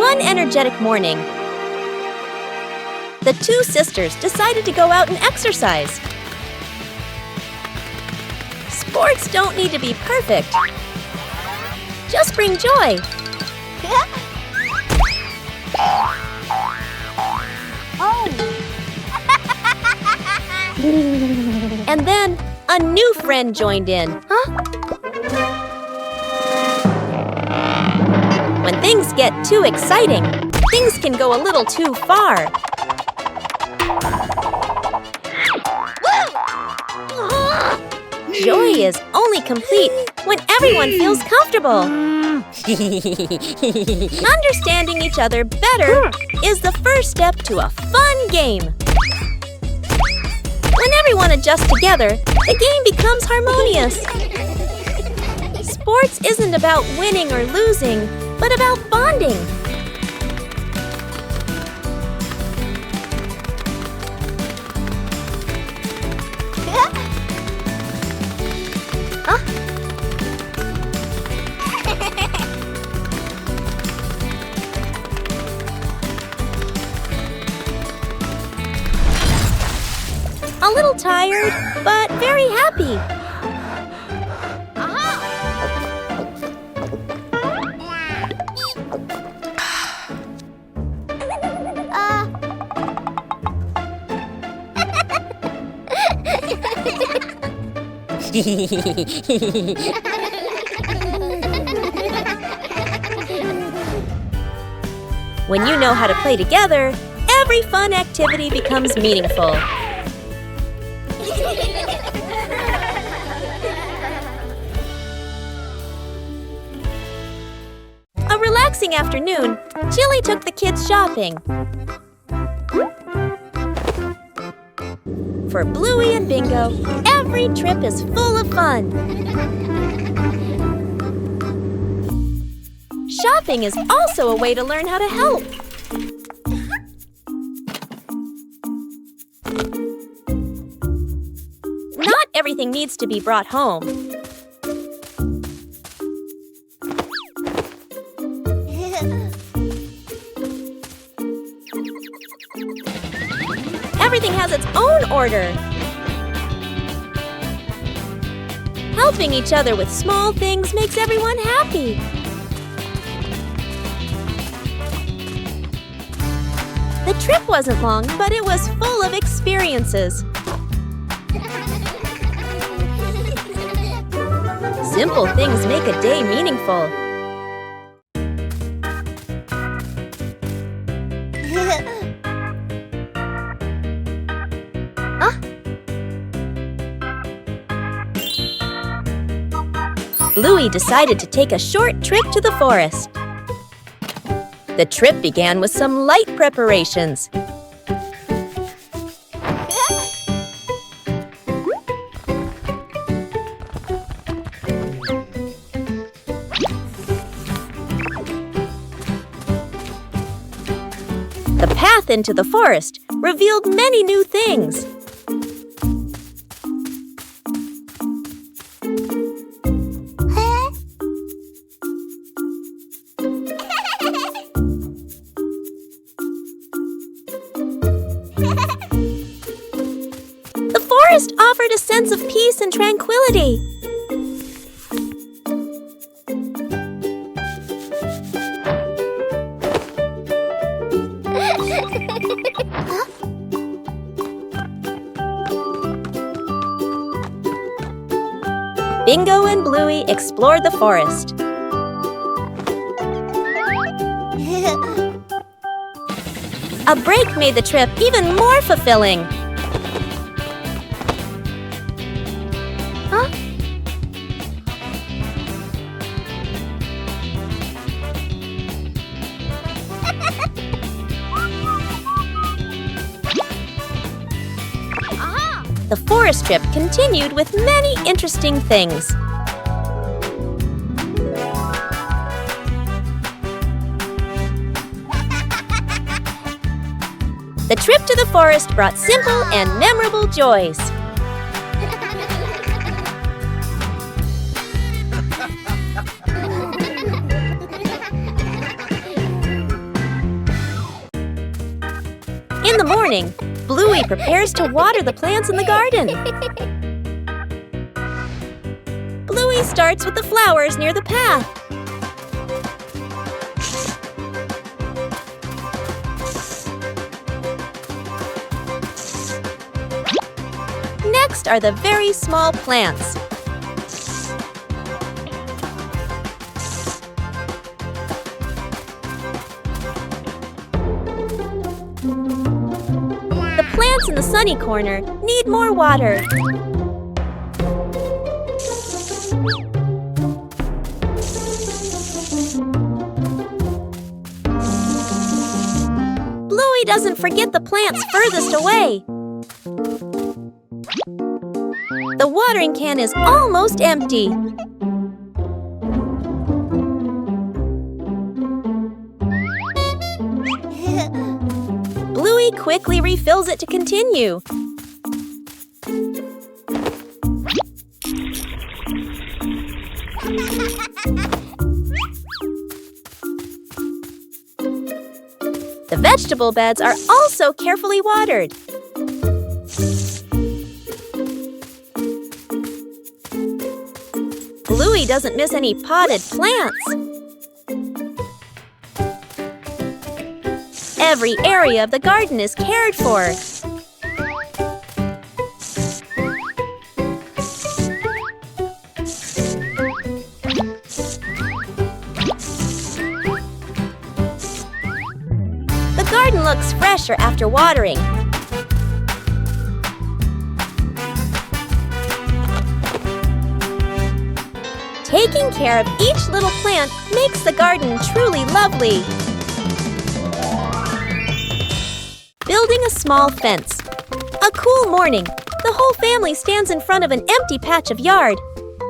one energetic morning, the two sisters decided to go out and exercise. Sports don't need to be perfect. Just bring joy. And then a new friend joined in. When things get too exciting, things can go a little too far. Joy is only complete when everyone feels comfortable. Understanding each other better is the first step to a fun game. When everyone adjusts together, the game becomes harmonious. Sports isn't about winning or losing, but about bonding. A little tired, but very happy. When you know how to play together, every fun activity becomes meaningful. A relaxing afternoon, Chili took the kids shopping. For Bluey and Bingo, every trip is full of fun. Shopping is also a way to learn how to help. Not everything needs to be brought home. Everything has its own order. Helping each other with small things makes everyone happy. The trip wasn't long, but it was full of experiences. Simple things make a day meaningful. Bluey decided to take a short trip to the forest. The trip began with some light preparations. The path into the forest revealed many new things. The forest offered a sense of peace and tranquility. Bingo and Bluey explored the forest. A break made the trip even more fulfilling. The forest trip continued with many interesting things. The trip to the forest brought simple and memorable joys. In the morning, Bluey prepares to water the plants in the garden. Bluey starts with the flowers near the path. Next are the very small plants. The plants in the sunny corner need more water. Bluey doesn't forget the plants furthest away. The watering can is almost empty. Bluey quickly refills it to continue. The vegetable beds are also carefully watered. Bluey doesn't miss any potted plants. Every area of the garden is cared for. The garden looks fresher after watering. Taking care of each little plant makes the garden truly lovely. Building a small fence. A cool morning. The whole family stands in front of an empty patch of yard.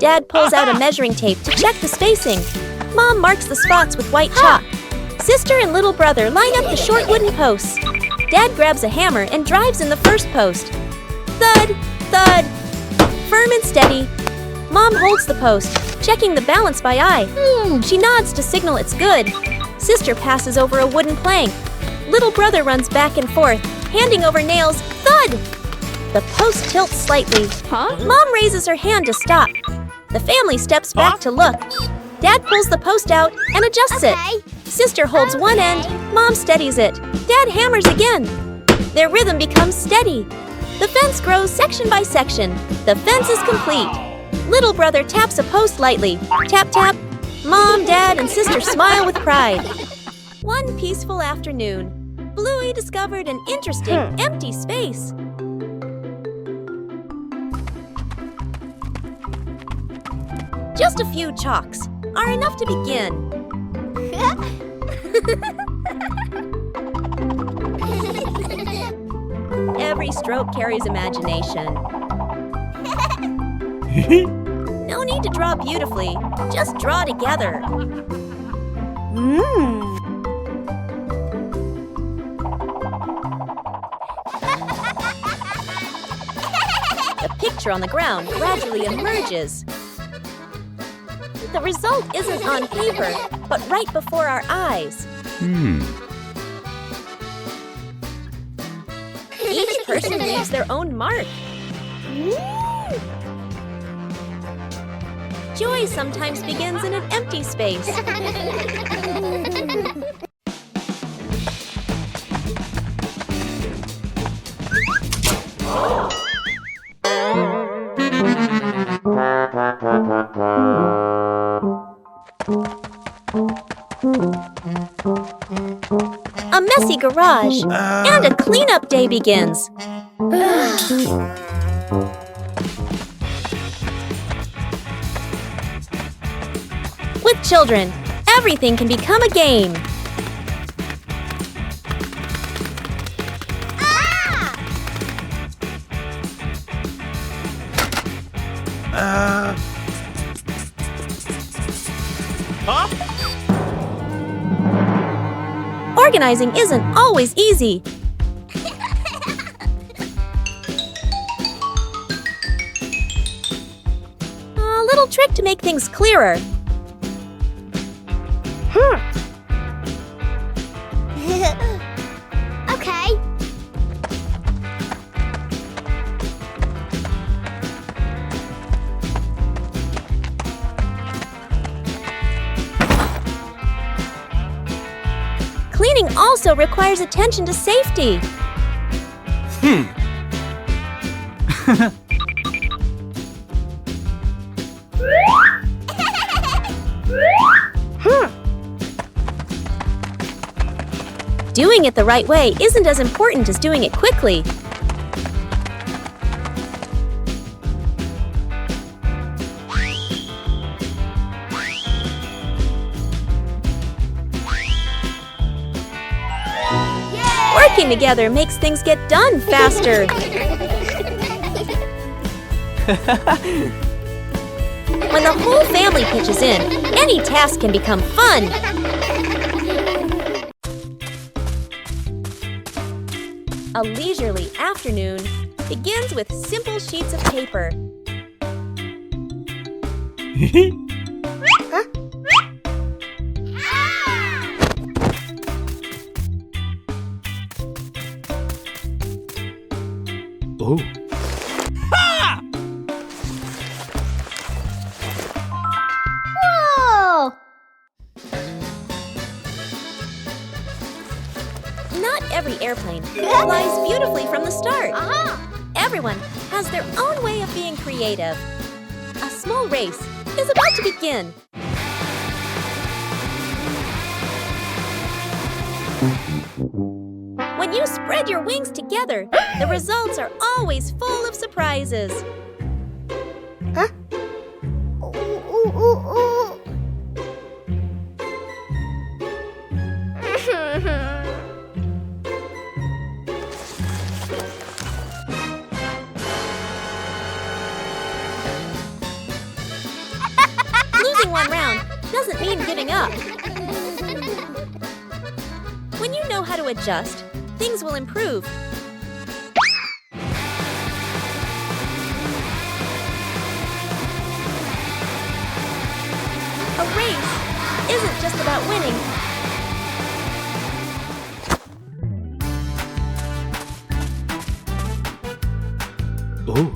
Dad pulls out a measuring tape to check the spacing. Mom marks the spots with white chalk. Sister and little brother line up the short wooden posts. Dad grabs a hammer and drives in the first post. Thud, thud. Firm and steady. Mom holds the post, checking the balance by eye. She nods to signal it's good. Sister passes over a wooden plank. Little brother runs back and forth, handing over nails. Thud! The post tilts slightly. Mom raises her hand to stop. The family steps back to look. Dad pulls the post out and adjusts it. Sister holds one end. Mom steadies it. Dad hammers again. Their rhythm becomes steady. The fence grows section by section. The fence is complete. Little brother taps a post lightly. Tap, tap. Mom, Dad, and Sister smile with pride. One peaceful afternoon, Bluey discovered an interesting empty space. Just a few chalks are enough to begin. Every stroke carries imagination. No need to draw beautifully, just draw together. The picture on the ground gradually emerges. The result isn't on paper, but right before our eyes. Each person leaves their own mark. Joy sometimes begins in an empty space. A messy garage and a cleanup day begins. With children, everything can become a game. Organizing isn't always easy. A little trick to make things clearer. Okay. Cleaning also requires attention to safety. Doing it the right way isn't as important as doing it quickly. Working together makes things get done faster. When the whole family pitches in, any task can become fun. A leisurely afternoon begins with simple sheets of paper. Oh. Ha! Whoa! Not every airplane flies beautifully from the start. Everyone has their own way of being creative. A small race is about to begin. When you spread your wings together, the results are always full of surprises. Huh? Losing one round doesn't mean giving up. When you know how to adjust, things will improve. A race isn't just about winning. Oh.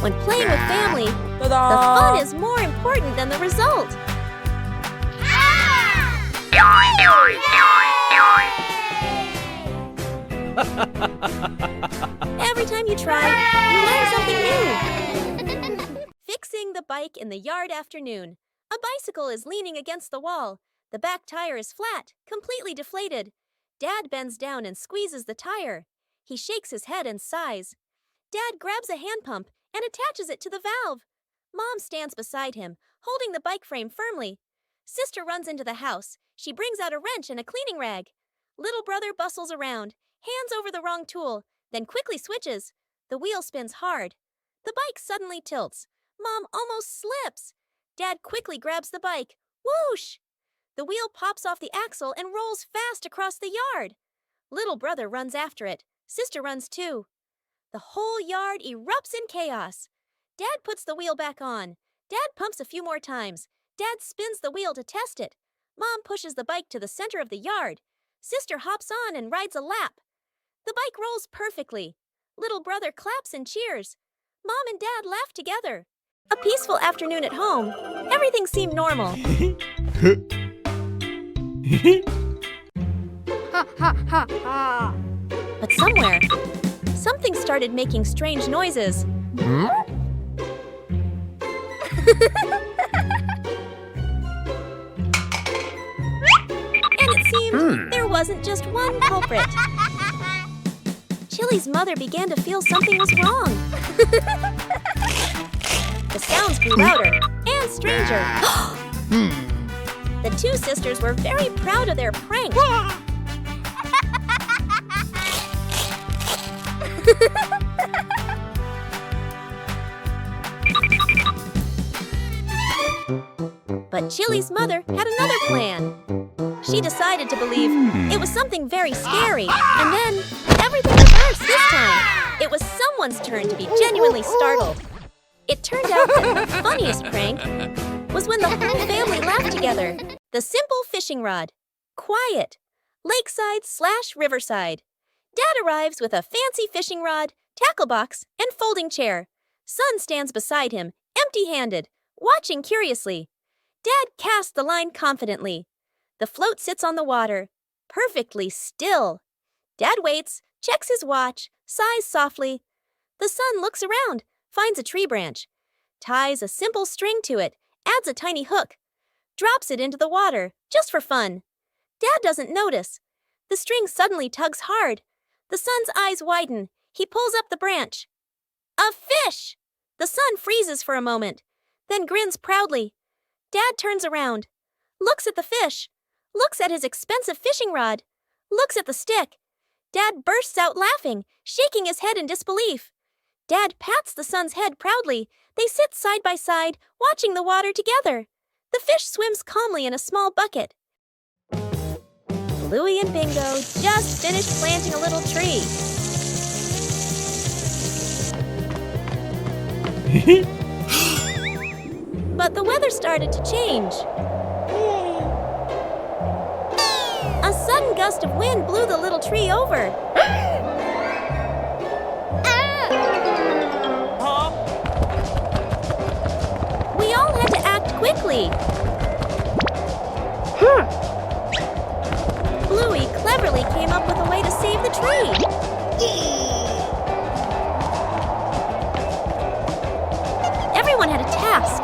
When playing with family, the fun is more important than the result. Every time you try, you learn something new. Fixing the bike in the yard afternoon. A bicycle is leaning against the wall. The back tire is flat, completely deflated. Dad bends down and squeezes the tire. He shakes his head and sighs. Dad grabs a hand pump and attaches it to the valve. Mom stands beside him, holding the bike frame firmly. Sister runs into the house. She brings out a wrench and a cleaning rag. Little brother bustles around, hands over the wrong tool, then quickly switches. The wheel spins hard. The bike suddenly tilts. Mom almost slips. Dad quickly grabs the bike. Whoosh! The wheel pops off the axle and rolls fast across the yard. Little brother runs after it. Sister runs too. The whole yard erupts in chaos. Dad puts the wheel back on. Dad pumps a few more times. Dad spins the wheel to test it. Mom pushes the bike to the center of the yard. Sister hops on and rides a lap. The bike rolls perfectly. Little brother claps and cheers. Mom and Dad laugh together. A peaceful afternoon at home. Everything seemed normal. But somewhere, something started making strange noises. And it seemed there wasn't just one culprit. Chili's mother began to feel something was wrong. The sounds grew louder and stranger. The two sisters were very proud of their prank. But Chili's mother had another plan. She decided to believe it was something very scary, and then everything reversed this time. It was someone's turn to be genuinely startled. It turned out that the funniest prank was when the whole family laughed together. The simple fishing rod. Quiet. Lakeside/riverside. Dad arrives with a fancy fishing rod, tackle box, and folding chair. Son stands beside him, empty-handed, watching curiously. Dad casts the line confidently. The float sits on the water, perfectly still. Dad waits, checks his watch, sighs softly. The son looks around, finds a tree branch, ties a simple string to it, adds a tiny hook, drops it into the water, just for fun. Dad doesn't notice. The string suddenly tugs hard. The son's eyes widen. He pulls up the branch. A fish! The son freezes for a moment, then grins proudly. Dad turns around, looks at the fish, looks at his expensive fishing rod, looks at the stick. Dad bursts out laughing, shaking his head in disbelief. Dad pats the son's head proudly. They sit side by side, watching the water together. The fish swims calmly in a small bucket. Bluey and Bingo just finished planting a little tree. But the weather started to change. A sudden gust of wind blew the little tree over. We all had to act quickly. Bluey cleverly came up with a way to save the tree. Everyone had a task.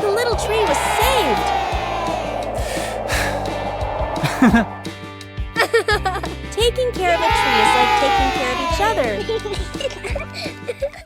The little tree was saved. Taking care of a tree is like taking care of each other.